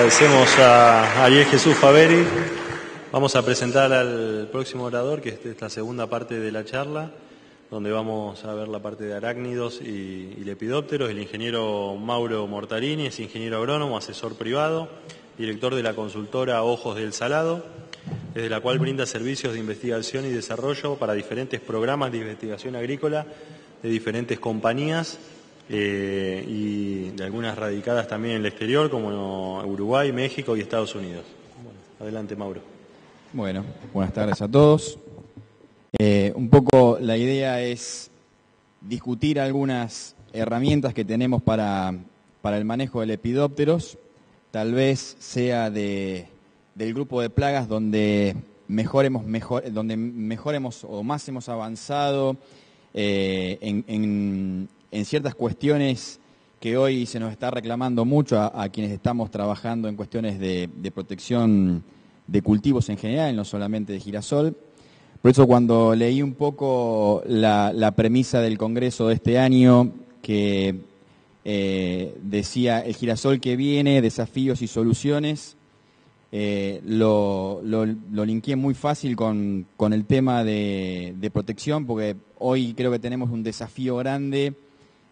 Agradecemos a Ariel Jesús Faveri. Vamos a presentar al próximo orador, que es la segunda parte de la charla, donde vamos a ver la parte de arácnidos y lepidópteros. El ingeniero Mauro Mortarini es ingeniero agrónomo, asesor privado, director de la consultora Ojos del Salado, desde la cual brinda servicios de investigación y desarrollo para diferentes programas de investigación agrícola de diferentes compañías y de algunas radicadas también en el exterior, como Uruguay, México y Estados Unidos. Bueno, adelante, Mauro. Bueno, buenas tardes a todos. Un poco la idea es discutir algunas herramientas que tenemos para el manejo de lepidópteros. Tal vez sea del grupo de plagas donde mejor hemos o más hemos avanzado en ciertas cuestiones que hoy se nos está reclamando mucho a quienes estamos trabajando en cuestiones de protección de cultivos en general, no solamente de girasol. Por eso cuando leí un poco la premisa del Congreso de este año, que decía el girasol que viene, desafíos y soluciones, lo linkeé muy fácil con el tema de protección, porque hoy creo que tenemos un desafío grande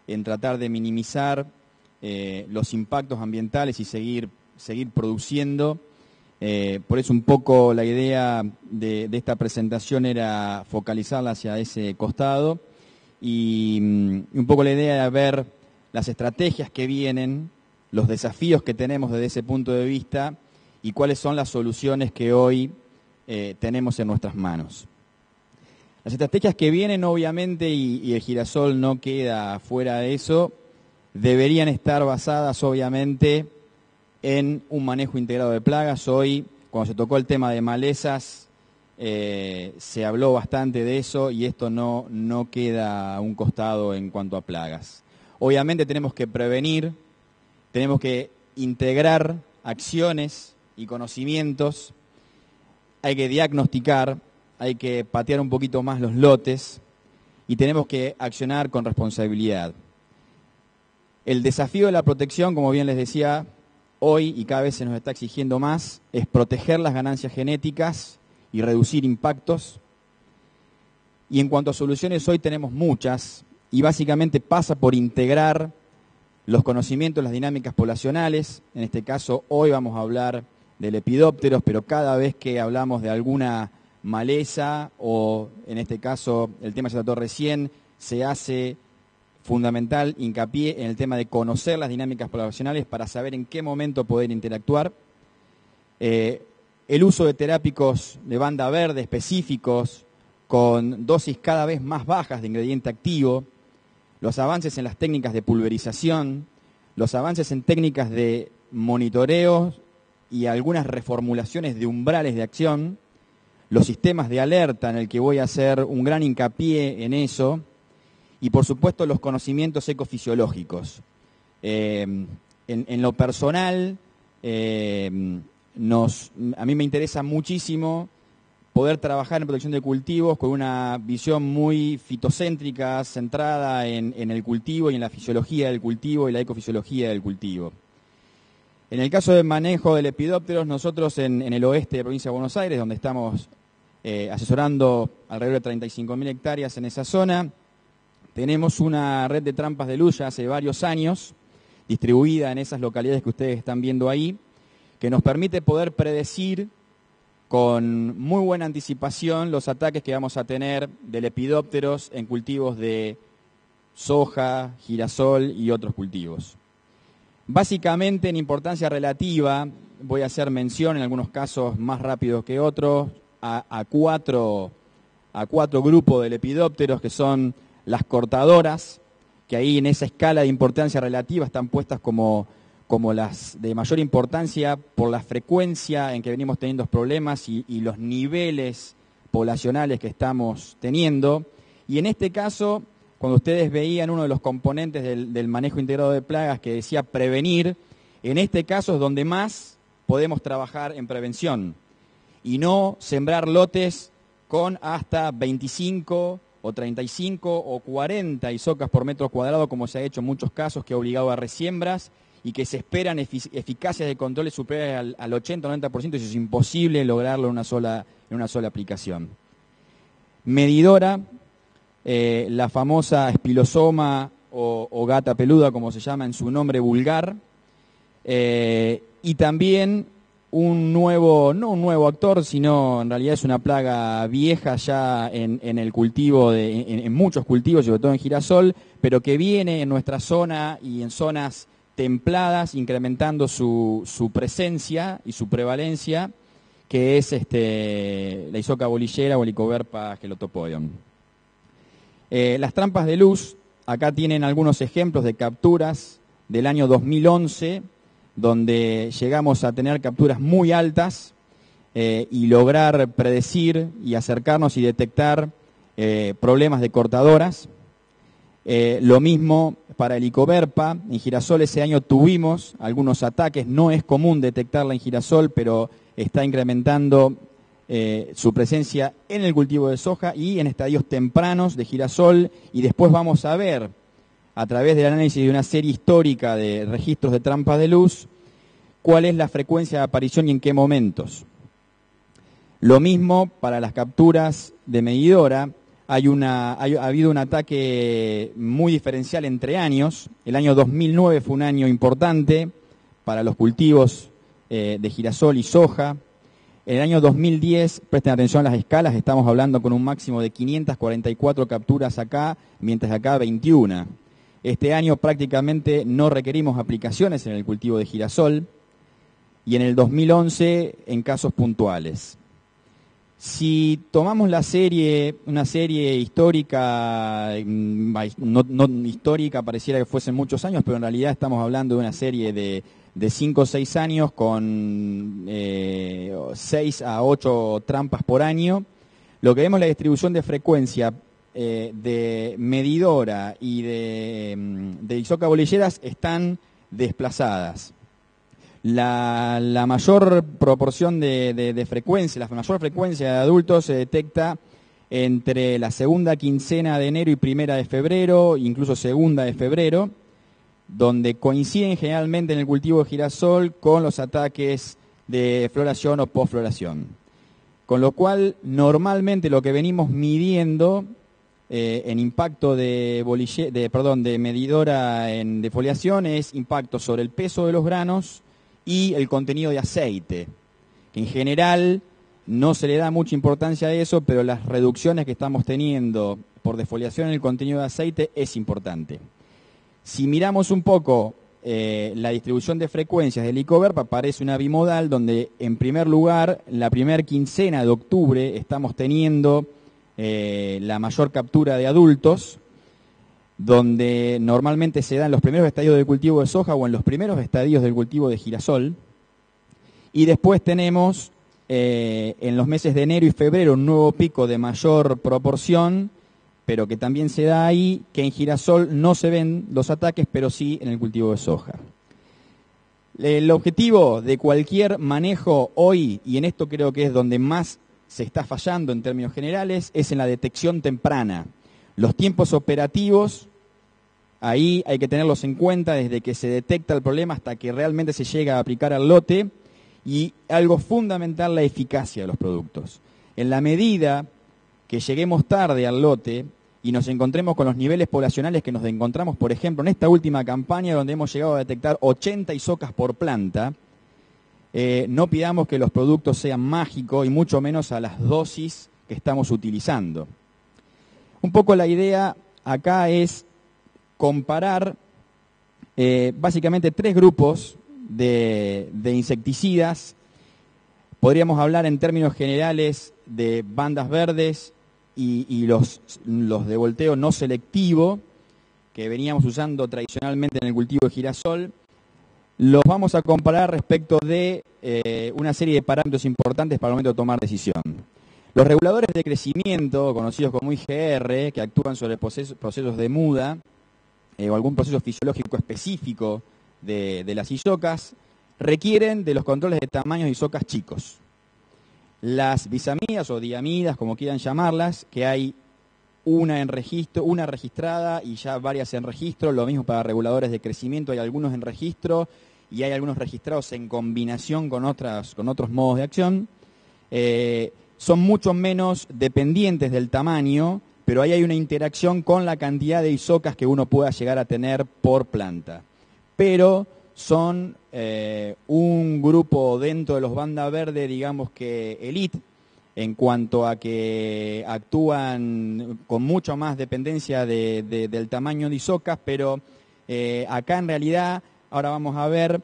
en tratar de minimizar los impactos ambientales y seguir produciendo. Por eso un poco la idea de esta presentación era focalizarla hacia ese costado y un poco la idea era ver las estrategias que vienen, los desafíos que tenemos desde ese punto de vista y cuáles son las soluciones que hoy tenemos en nuestras manos. Las estrategias que vienen, obviamente, y el girasol no queda fuera de eso, deberían estar basadas, obviamente, en un manejo integrado de plagas. Hoy, cuando se tocó el tema de malezas, se habló bastante de eso y esto no queda a un costado en cuanto a plagas. Obviamente tenemos que prevenir, tenemos que integrar acciones y conocimientos, hay que diagnosticar, hay que patear un poquito más los lotes y tenemos que accionar con responsabilidad. El desafío de la protección, como bien les decía, hoy y cada vez se nos está exigiendo más, es proteger las ganancias genéticas y reducir impactos. Y en cuanto a soluciones, hoy tenemos muchas y básicamente pasa por integrar los conocimientos, las dinámicas poblacionales. En este caso, hoy vamos a hablar de lepidópteros, pero cada vez que hablamos de alguna maleza o, en este caso, el tema que se trató recién, se hace fundamental hincapié en el tema de conocer las dinámicas poblacionales para saber en qué momento poder interactuar. El uso de terápicos de banda verde específicos con dosis cada vez más bajas de ingrediente activo, los avances en las técnicas de pulverización, los avances en técnicas de monitoreo y algunas reformulaciones de umbrales de acción, los sistemas de alerta en el que voy a hacer un gran hincapié en eso, y por supuesto los conocimientos ecofisiológicos. En lo personal, a mí me interesa muchísimo poder trabajar en protección de cultivos con una visión muy fitocéntrica, centrada en el cultivo y en la fisiología del cultivo y la ecofisiología del cultivo. En el caso del manejo de lepidópteros, nosotros en el oeste de la provincia de Buenos Aires, donde estamos asesorando alrededor de 35.000 hectáreas en esa zona, tenemos una red de trampas de luz ya hace varios años, distribuida en esas localidades que ustedes están viendo ahí, que nos permite poder predecir con muy buena anticipación los ataques que vamos a tener de lepidópteros en cultivos de soja, girasol y otros cultivos. Básicamente, en importancia relativa, voy a hacer mención, en algunos casos más rápidos que otros, a cuatro grupos de lepidópteros que son las cortadoras, que ahí en esa escala de importancia relativa están puestas como las de mayor importancia por la frecuencia en que venimos teniendo problemas y los niveles poblacionales que estamos teniendo. Y en este caso, cuando ustedes veían uno de los componentes del manejo integrado de plagas que decía prevenir, en este caso es donde más podemos trabajar en prevención y no sembrar lotes con hasta 25 o 35 o 40 isocas por metro cuadrado, como se ha hecho en muchos casos, que ha obligado a resiembras y que se esperan eficacias de controles superiores al 80-90%, y eso es imposible lograrlo en una sola aplicación. Medidora, la famosa espilosoma o gata peluda, como se llama en su nombre vulgar, y también no un nuevo actor, sino en realidad es una plaga vieja ya en el cultivo, en muchos cultivos, sobre todo en girasol, pero que viene en nuestra zona y en zonas templadas, incrementando su presencia y su prevalencia, que es la Hisoca bolillera o Helicoverpa gelotopodium. Las trampas de luz, acá tienen algunos ejemplos de capturas del año 2011, donde llegamos a tener capturas muy altas y lograr predecir y acercarnos y detectar problemas de cortadoras. Lo mismo para Helicoverpa. En girasol ese año tuvimos algunos ataques. No es común detectarla en girasol, pero está incrementando su presencia en el cultivo de soja y en estadios tempranos de girasol. Y después vamos a ver, a través del análisis de una serie histórica de registros de trampas de luz, cuál es la frecuencia de aparición y en qué momentos. Lo mismo para las capturas de medidora. Ha habido un ataque muy diferencial entre años. El año 2009 fue un año importante para los cultivos de girasol y soja. En el año 2010, presten atención a las escalas, estamos hablando con un máximo de 544 capturas acá, mientras acá 21. Este año prácticamente no requerimos aplicaciones en el cultivo de girasol, y en el 2011 en casos puntuales. Si tomamos una serie histórica, no histórica, pareciera que fuesen muchos años, pero en realidad estamos hablando de una serie de 5 o 6 años con 6 a 8 trampas por año, lo que vemos es la distribución de frecuencia de medidora y de Hisoca bolilleras están desplazadas. La mayor proporción de frecuencia, la mayor frecuencia de adultos se detecta entre la segunda quincena de enero y primera de febrero, incluso segunda de febrero, donde coinciden generalmente en el cultivo de girasol con los ataques de floración o postfloración. Con lo cual, normalmente lo que venimos midiendo en impacto de medidora en defoliación es impacto sobre el peso de los granos y el contenido de aceite, que en general no se le da mucha importancia a eso, pero las reducciones que estamos teniendo por defoliación en el contenido de aceite es importante. Si miramos un poco la distribución de frecuencias de Helicoverpa, aparece una bimodal donde en primer lugar, la primera quincena de octubre estamos teniendo la mayor captura de adultos, donde normalmente se da en los primeros estadios del cultivo de soja o en los primeros estadios del cultivo de girasol. Y después tenemos en los meses de enero y febrero un nuevo pico de mayor proporción, pero que también se da ahí, que en girasol no se ven los ataques, pero sí en el cultivo de soja. El objetivo de cualquier manejo hoy, y en esto creo que es donde más se está fallando en términos generales, es en la detección temprana. Los tiempos operativos, ahí hay que tenerlos en cuenta desde que se detecta el problema hasta que realmente se llega a aplicar al lote, y algo fundamental, la eficacia de los productos. En la medida que lleguemos tarde al lote y nos encontremos con los niveles poblacionales que nos encontramos, por ejemplo, en esta última campaña donde hemos llegado a detectar 80 hisocas por planta, no pidamos que los productos sean mágicos y mucho menos a las dosis que estamos utilizando. Un poco la idea acá es comparar básicamente 3 grupos de insecticidas. Podríamos hablar en términos generales de bandas verdes y los de volteo no selectivo que veníamos usando tradicionalmente en el cultivo de girasol. Los vamos a comparar respecto de una serie de parámetros importantes para el momento de tomar decisión. Los reguladores de crecimiento, conocidos como IGR, que actúan sobre procesos de muda o algún proceso fisiológico específico de las hisocas, requieren de los controles de tamaños de hisocas chicos. Las bisamidas o diamidas, como quieran llamarlas, que hay una registrada y ya varias en registro, lo mismo para reguladores de crecimiento, hay algunos en registro y hay algunos registrados en combinación con otros modos de acción. Son mucho menos dependientes del tamaño, pero ahí hay una interacción con la cantidad de isocas que uno pueda llegar a tener por planta. Pero son un grupo dentro de los banda verde, digamos que elite, en cuanto a que actúan con mucho más dependencia del tamaño de isocas, pero acá en realidad, ahora vamos a ver,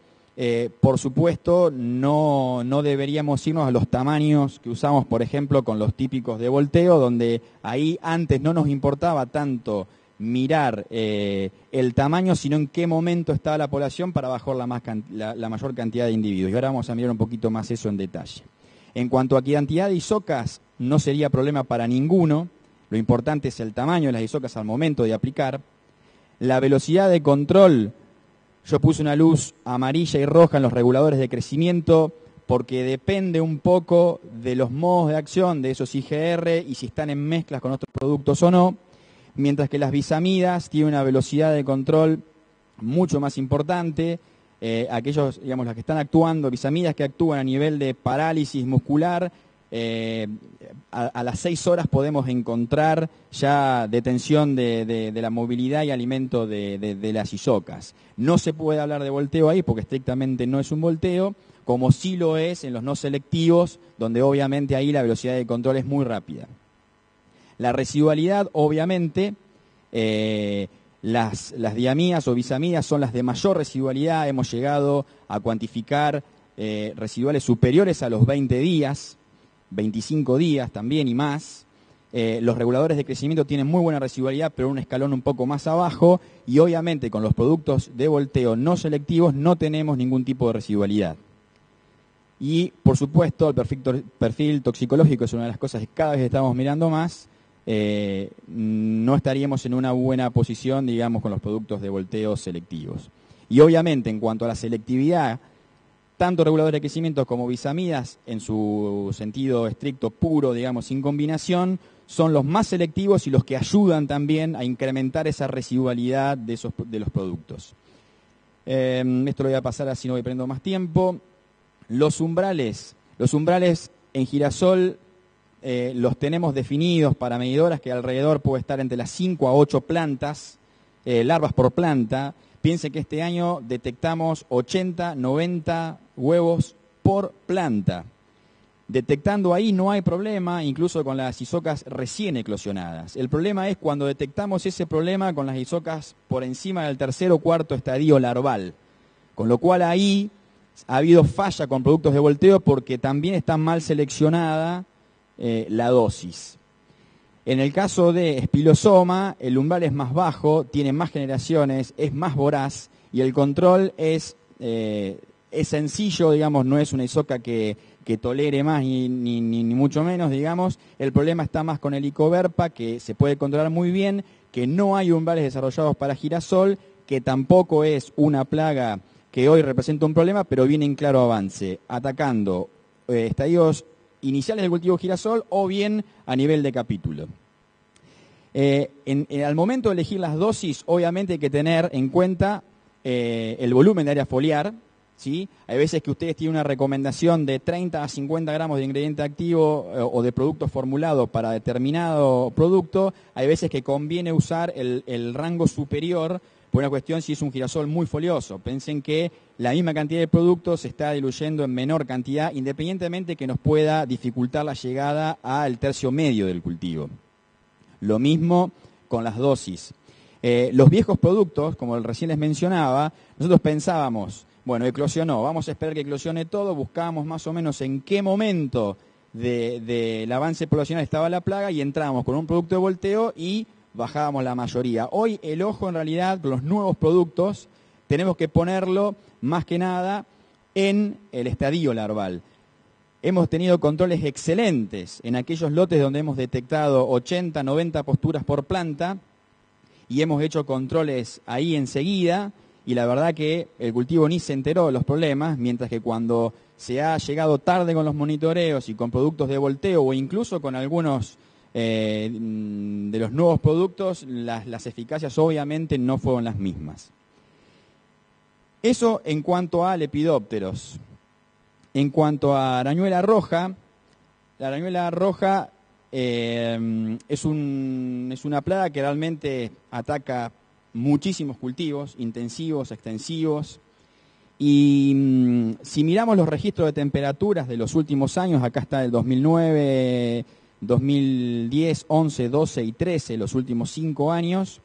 por supuesto, no deberíamos irnos a los tamaños que usamos, por ejemplo, con los típicos de volteo, donde ahí antes no nos importaba tanto mirar el tamaño, sino en qué momento estaba la población para bajar la mayor cantidad de individuos. Y ahora vamos a mirar un poquito más eso en detalle. En cuanto a cantidad de isocas, no sería problema para ninguno. Lo importante es el tamaño de las isocas al momento de aplicar. La velocidad de control, yo puse una luz amarilla y roja en los reguladores de crecimiento porque depende un poco de los modos de acción de esos IGR y si están en mezclas con otros productos o no, mientras que las bisamidas tienen una velocidad de control mucho más importante. Aquellos, digamos, las que están actuando, bisamidas que actúan a nivel de parálisis muscular, a las 6 horas podemos encontrar ya detención de la movilidad y alimento de las isocas. No se puede hablar de volteo ahí porque estrictamente no es un volteo, como sí lo es en los no selectivos, donde obviamente ahí la velocidad de control es muy rápida. La residualidad, obviamente, las diamidas o bisamidas son las de mayor residualidad. Hemos llegado a cuantificar residuales superiores a los 20 días, 25 días también y más. Los reguladores de crecimiento tienen muy buena residualidad, pero un escalón un poco más abajo. Y obviamente con los productos de volteo no selectivos no tenemos ningún tipo de residualidad. Y por supuesto el perfil toxicológico es una de las cosas que cada vez estamos mirando más. No estaríamos en una buena posición, digamos, con los productos de volteo selectivos. Y obviamente, en cuanto a la selectividad, tanto reguladores de crecimiento como bisamidas, en su sentido estricto, puro, digamos, sin combinación, son los más selectivos y los que ayudan también a incrementar esa residualidad de los productos. Esto lo voy a pasar así, no voy perdiendo más tiempo. Los umbrales en girasol los tenemos definidos para medidoras que alrededor puede estar entre las 5 a 8 plantas, larvas por planta. Piense que este año detectamos 80, 90 huevos por planta. Detectando ahí no hay problema, incluso con las isocas recién eclosionadas. El problema es cuando detectamos ese problema con las isocas por encima del tercer o cuarto estadio larval. Con lo cual ahí ha habido falla con productos de volteo porque también está mal seleccionada la dosis. En el caso de espilosoma, el umbral es más bajo, tiene más generaciones, es más voraz y el control es sencillo, digamos, no es una isoca que tolere más ni mucho menos, digamos. El problema está más con el Icoverpa, que se puede controlar muy bien, que no hay umbrales desarrollados para girasol, que tampoco es una plaga que hoy representa un problema, pero viene en claro avance, atacando estadios iniciales del cultivo girasol o bien a nivel de capítulo. Al momento de elegir las dosis, obviamente hay que tener en cuenta el volumen de área foliar, ¿sí? Hay veces que ustedes tienen una recomendación de 30 a 50 gramos de ingrediente activo o de producto formulado para determinado producto. Hay veces que conviene usar el rango superior por una cuestión si es un girasol muy folioso. Piensen que la misma cantidad de productos se está diluyendo en menor cantidad, independientemente que nos pueda dificultar la llegada al tercio medio del cultivo. Lo mismo con las dosis. Los viejos productos, como recién les mencionaba, nosotros pensábamos, bueno, eclosionó, vamos a esperar que eclosione todo, buscábamos más o menos en qué momento del avance poblacional estaba la plaga y entrábamos con un producto de volteo y bajábamos la mayoría. Hoy el ojo en realidad, con los nuevos productos, tenemos que ponerlo más que nada en el estadio larval. Hemos tenido controles excelentes en aquellos lotes donde hemos detectado 80, 90 posturas por planta y hemos hecho controles ahí enseguida y la verdad que el cultivo ni se enteró de los problemas, mientras que cuando se ha llegado tarde con los monitoreos y con productos de volteo o incluso con algunos de los nuevos productos, las eficacias obviamente no fueron las mismas. Eso en cuanto a lepidópteros. En cuanto a arañuela roja, la arañuela roja es una plaga que realmente ataca muchísimos cultivos, intensivos, extensivos. Y si miramos los registros de temperaturas de los últimos años, acá está el 2009, 2010, 11, 12 y 13, los últimos 5 años,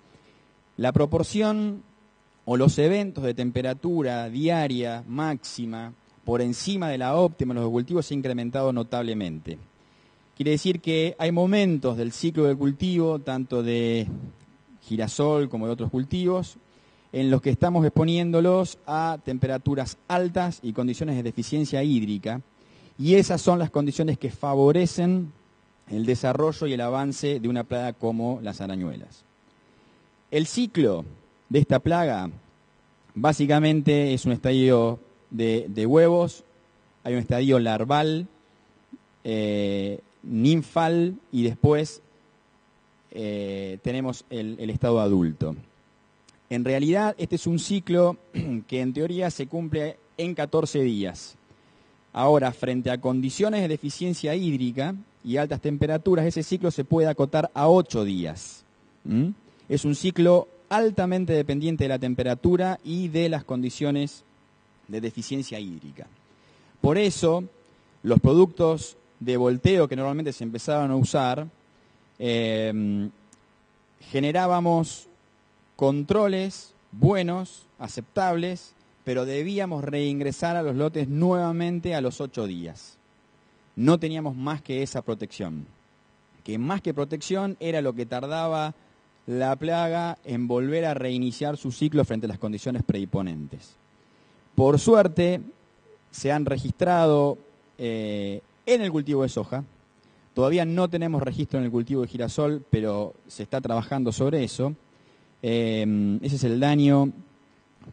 la proporción o los eventos de temperatura diaria máxima por encima de la óptima en los cultivos se ha incrementado notablemente. Quiere decir que hay momentos del ciclo del cultivo, tanto de girasol como de otros cultivos, en los que estamos exponiéndolos a temperaturas altas y condiciones de deficiencia hídrica, y esas son las condiciones que favorecen el desarrollo y el avance de una plaga como las arañuelas. El ciclo de esta plaga básicamente es un estadio de huevos, hay un estadio larval, ninfal y después tenemos el estado adulto. En realidad este es un ciclo que en teoría se cumple en 14 días. Ahora, frente a condiciones de deficiencia hídrica y altas temperaturas, ese ciclo se puede acotar a 8 días. Es un ciclo altamente dependiente de la temperatura y de las condiciones de deficiencia hídrica. Por eso, los productos de volteo que normalmente se empezaban a usar, generábamos controles buenos, aceptables, pero debíamos reingresar a los lotes nuevamente a los 8 días. No teníamos más que esa protección. Que más que protección era lo que tardaba la plaga en volver a reiniciar su ciclo frente a las condiciones predisponentes. Por suerte, se han registrado en el cultivo de soja. Todavía no tenemos registro en el cultivo de girasol, pero se está trabajando sobre eso. Ese es el daño,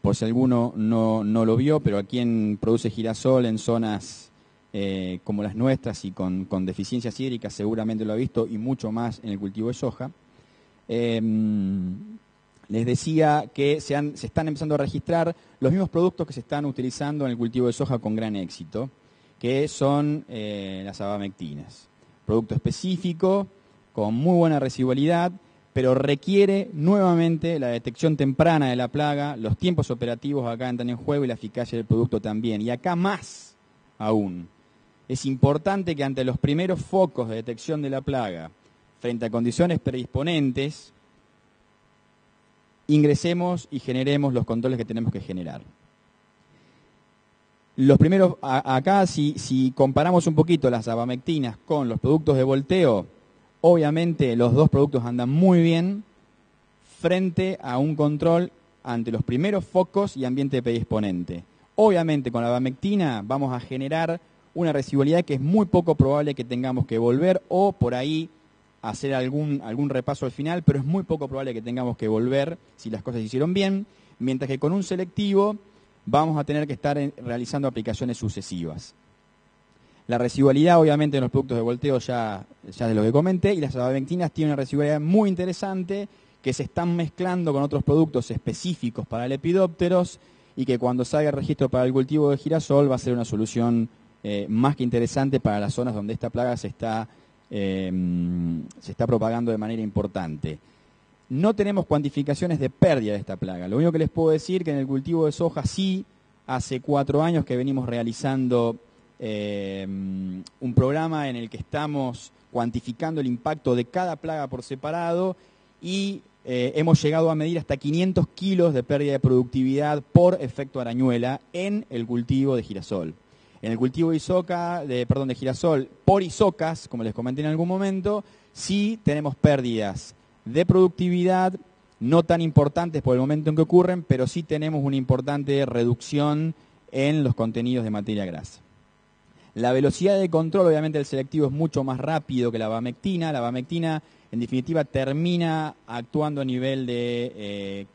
por si alguno no lo vio, pero a quien produce girasol en zonas como las nuestras y con deficiencias hídricas seguramente lo ha visto, y mucho más en el cultivo de soja. Les decía que se están empezando a registrar los mismos productos que se están utilizando en el cultivo de soja con gran éxito, que son las abamectinas. Producto específico, con muy buena residualidad, pero requiere nuevamente la detección temprana de la plaga, los tiempos operativos acá entran en juego y la eficacia del producto también. Y acá más aún, es importante que ante los primeros focos de detección de la plaga, frente a condiciones predisponentes, ingresemos y generemos los controles que tenemos que generar. Los primeros, acá si comparamos un poquito las abamectinas con los productos de volteo, obviamente los dos productos andan muy bien frente a un control ante los primeros focos y ambiente predisponente. Obviamente con la abamectina vamos a generar una residualidad que es muy poco probable que tengamos que volver o por ahí hacer algún repaso al final, pero es muy poco probable que tengamos que volver si las cosas se hicieron bien, mientras que con un selectivo vamos a tener que estar realizando aplicaciones sucesivas. La residualidad, obviamente, en los productos de volteo ya de lo que comenté, y las abamectinas tienen una residualidad muy interesante que se están mezclando con otros productos específicos para lepidópteros y que cuando salga el registro para el cultivo de girasol va a ser una solución más que interesante para las zonas donde esta plaga se está propagando de manera importante. No tenemos cuantificaciones de pérdida de esta plaga. Lo único que les puedo decir es que en el cultivo de soja sí, hace 4 años que venimos realizando un programa en el que estamos cuantificando el impacto de cada plaga por separado y hemos llegado a medir hasta 500 kilos de pérdida de productividad por efecto arañuela en el cultivo de girasol. En el cultivo de girasol por isocas, como les comenté en algún momento, sí tenemos pérdidas de productividad no tan importantes por el momento en que ocurren, pero sí tenemos una importante reducción en los contenidos de materia grasa. La velocidad de control, obviamente, del selectivo es mucho más rápido que la abamectina. La abamectina, en definitiva, termina actuando a nivel de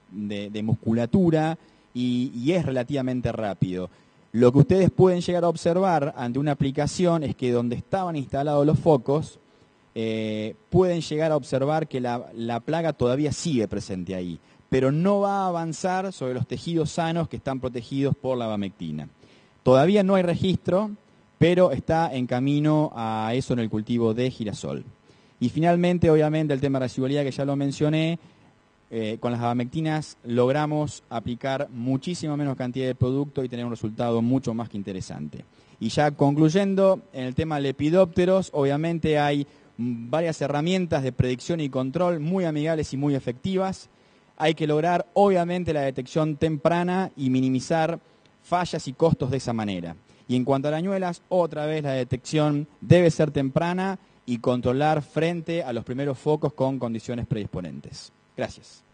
musculatura y es relativamente rápido. Lo que ustedes pueden llegar a observar ante una aplicación es que donde estaban instalados los focos, pueden llegar a observar que la plaga todavía sigue presente ahí, pero no va a avanzar sobre los tejidos sanos que están protegidos por la abamectina. Todavía no hay registro, pero está en camino a eso en el cultivo de girasol. Y finalmente, obviamente, el tema de residualidad, que ya lo mencioné, con las abamectinas logramos aplicar muchísimo menos cantidad de producto y tener un resultado mucho más que interesante. Y ya concluyendo, en el tema lepidópteros, obviamente hay varias herramientas de predicción y control muy amigables y muy efectivas. Hay que lograr, obviamente, la detección temprana y minimizar fallas y costos de esa manera. Y en cuanto a arañuelas, otra vez la detección debe ser temprana y controlar frente a los primeros focos con condiciones predisponentes. Gracias.